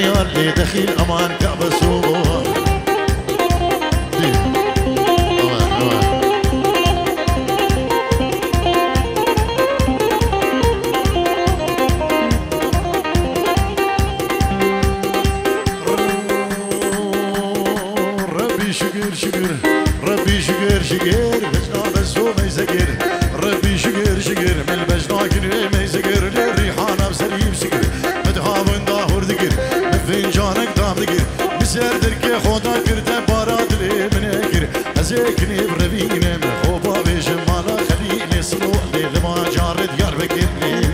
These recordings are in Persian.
يار لي دخيل امان كعبسو ربي شكر شكر ربي شكر شكر بجنا بسو ما يزكر ربي شكر شكر من البجنا كنوي ما يزكر للريحانة بسريب شكر مدهابن داهور دكر بفنجانك دام دكر بسر دركي خودا كرته بارات لي من اكر ازيكني بربينم خوبا بيجم مالا خليني سلو لي لما جارد يار بكرني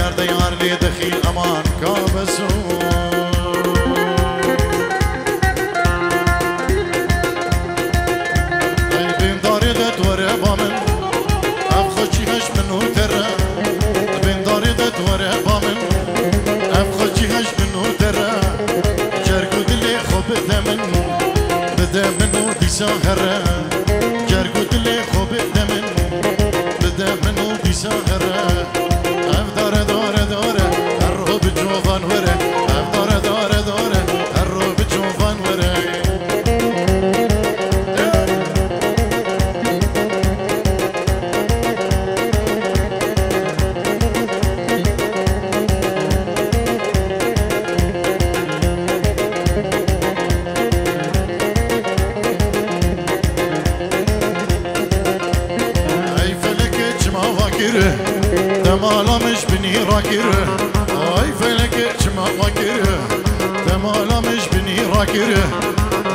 يار ديار لي دخيل امان كابسو بين داري دور بامن افخشي هش منو ترى بين داري دور بامن افخشي هش منو ترى جركو دلي خوب دمن بدا منو دي سهره جركو دلي خوب دمن بدا منو دي سهره تمالامش بني راكر اي فلك جما واكر تمالامش بني راكر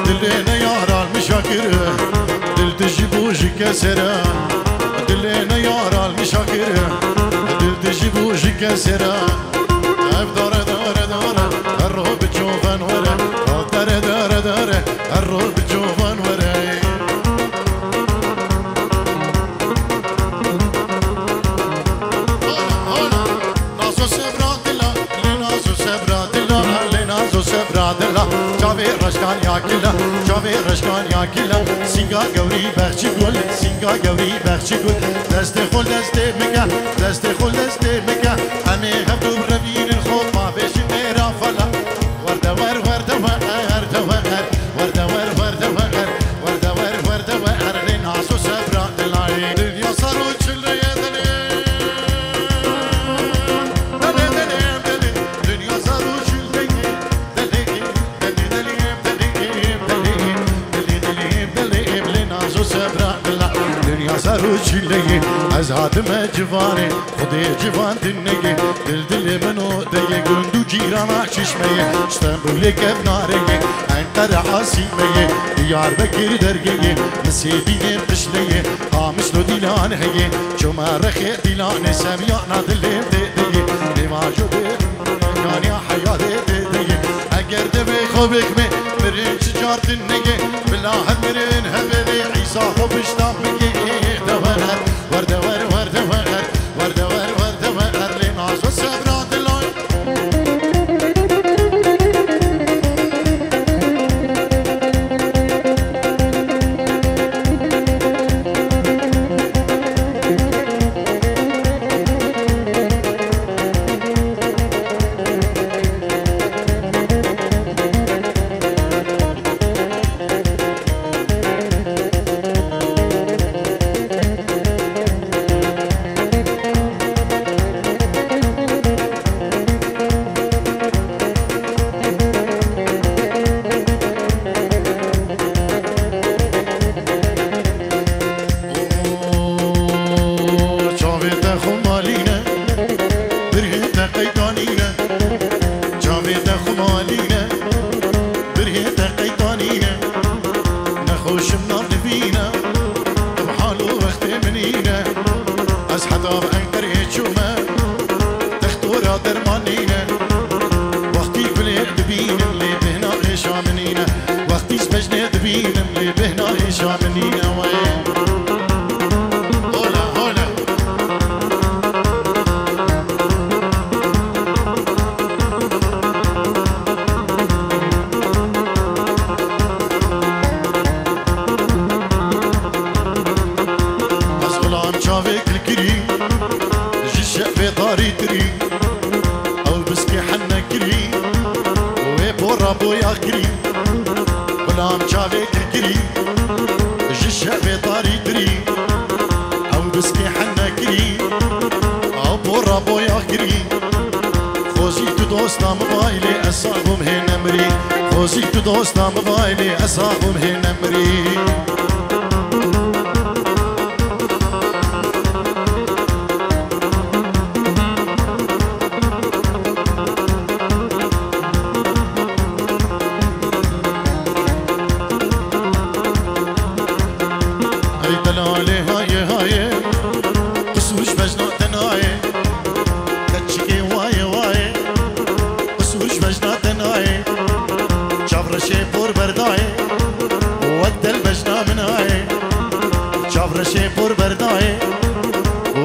دلنا يار المشاكر دل تجيبوجي كسرة دلنا يار المشاكر دل تجيبوجي كسرة افدار دار دار الروح بتشوفن ورا دار دار دار الروح بتشوفن ورا رشكان يا كلا جاوي رشكان يا كلا سينغا غوري بخشي گل سينغا غوري بخشي گل دست خل دست مكا دست خل دست مكا همه هفتو روين الخوف ما بيش ميرا فلا ورد ور ورد ور ورد ور ورد ور ورد ور ورد ور ورد ور لناسو صبر دلاي دنيا سارو چل سارو چیلگی از آدم جوانی خودی جوان دنگی دل منو دیگه گندو جیرانا چشمه استنبول کفنارگی انقره عاصمه دیار بکر درگی مسیبین قشله آمش لو دیلان هی چما رخی دیلان سمیانا دلیم دیگه نماجو دی یعنی حیات دیگه اگر دبی خوبک می برین چجار دنگی بلا هم برین هبلی عیسا خوبش دام میگی ورد ور ورد ور ورد ور ورد ور لناز و صبرات لاي دبينا بحالو وقت منينا از حدا بأنكر يجوما تختورا درمانينا وقتي بلي دبينا اللي بهنا إيشا منينا وقتي سبجنا دبينا اللي بهنا إيشا منينا وين بويا كري بلام جاوي كري جيش بطاري تري او بسكي حنا كري او بورا بويا كري خوزي تو دوستا موبايلي اصابهم هنا مري خوزي تو دوستا موبايلي اصابهم هنا مري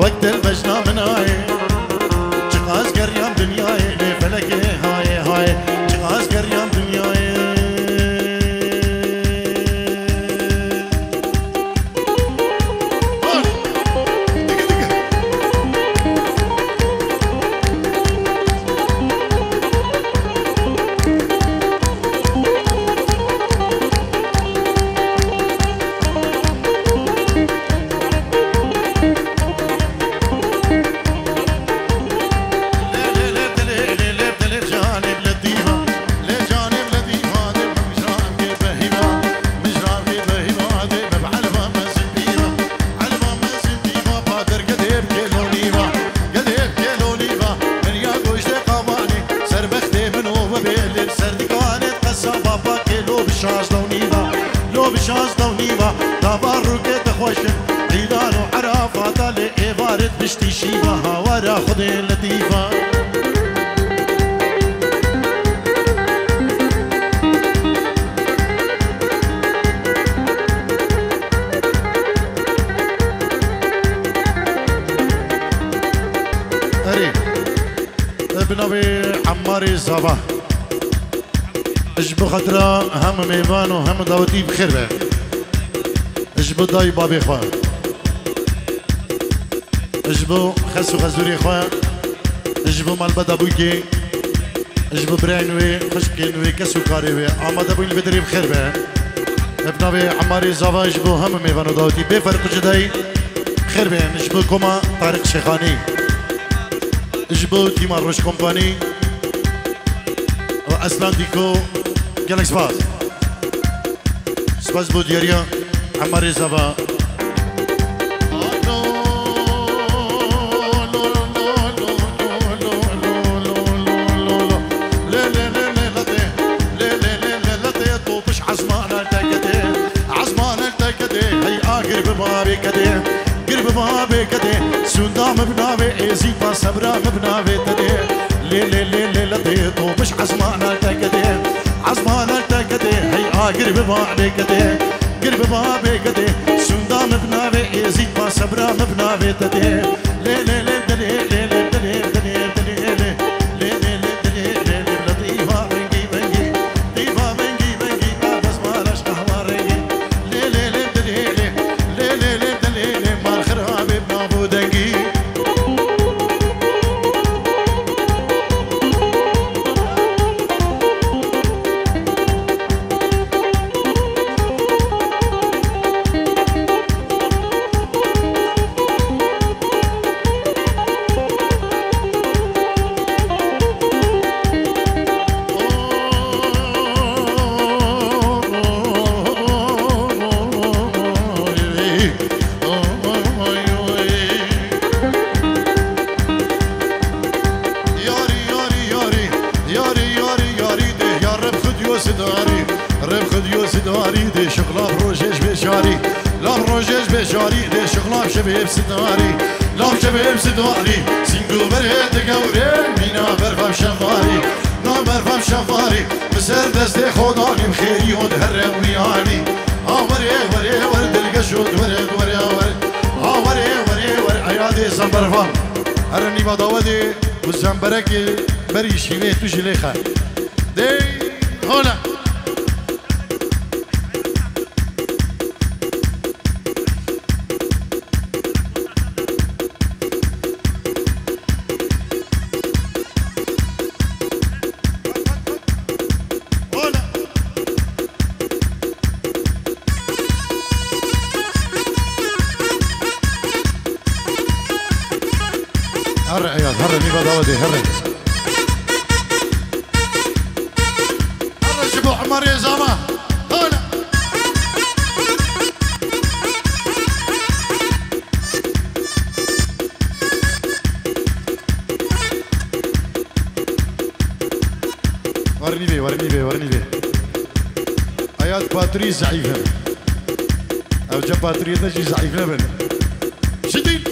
وقت البجنا مناي جغاز قريان دنياي لفلك هاي هاي جغاز قريان دنياي صباح اجبو خطرة هم ميوان وهم داوتي بخير به اجبو داي بابي خواه اجبو خسو خزوري خواه اجبو مالبدا بويكي اجبو براينوي خشكينوي كسو كاريوي آماده بوين بدري بخير به ابناوي عماري زاوا اجبو هم ميوان وداوتي بفرق جداي بخير به اجبو كوما طارق شيخاني اجبو تيمار روش كومباني اسلان ديكو قالك سباز سباز بودياريا عماري زبا قرب بابي كده قرب بابي كده سندام بنابي ازيبا صبرا بنابي تده لي لي لي لي لدي طوبش عزمانا تكده عزمانا تكده هي قرب بابي كده قرب بابي كده سندام بنابي ازيبا صبرا بنابي تده لي لي لي لي لي لي لي لام روجش بشاری ده شغلام شبیه بسداری لام شبیه بسداری سینگو بره دگوره مینا برفم شفاری نام برفم شفاری بسر دست خدا نیم خیری و در ویانی آوره وره ور دلگه شد وره وره وره آوره وره وره عیادی زنبرفم هر نیما داودی و زنبرکی بری شیوه تو جلی خر دی هولا هر عيال هر نيبا داودي هر شبو حمار يا زما هلا ورني بي ورني بي ورني بي ايات باتري ضعيفه او جاب باتري تجي ضعيف لبن شديد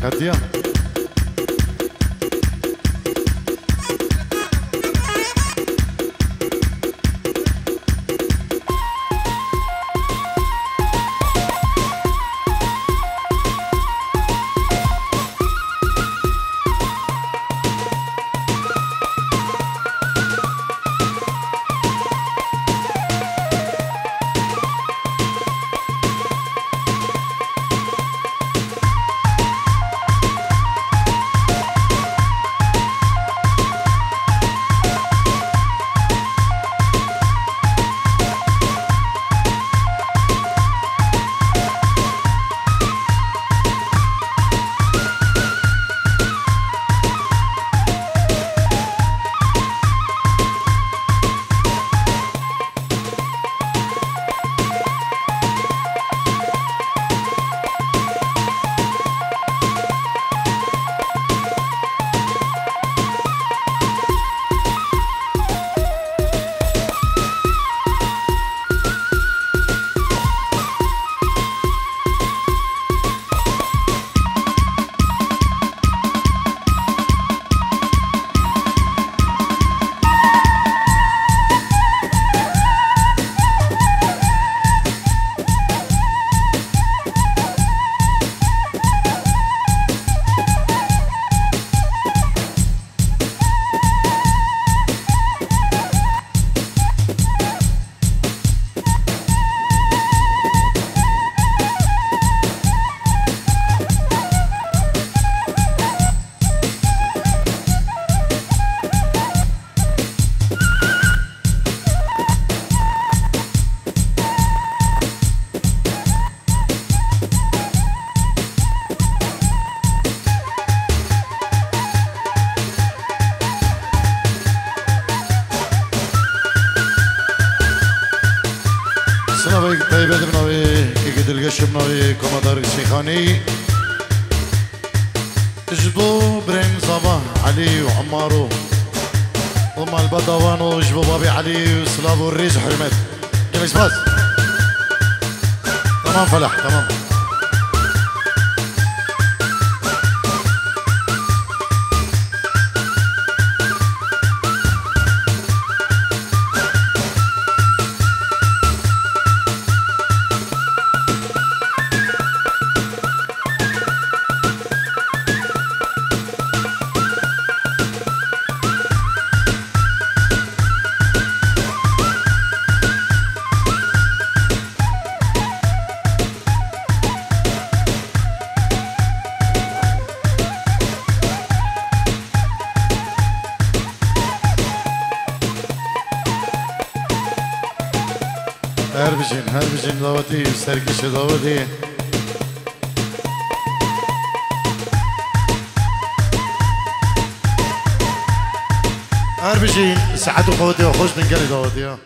هدية سنوي طيبة بنوي كي قد القش بنوي كومادار الشيخاني جبو برين صباح علي وعمارو وما البدوانو جبو بابي علي وسلافو الريز وحرمت كيف بس تمام فلح تمام هر بجين داوتي سركش داوتي هر بجين سعد وقوتي وخوش من قلي داوتي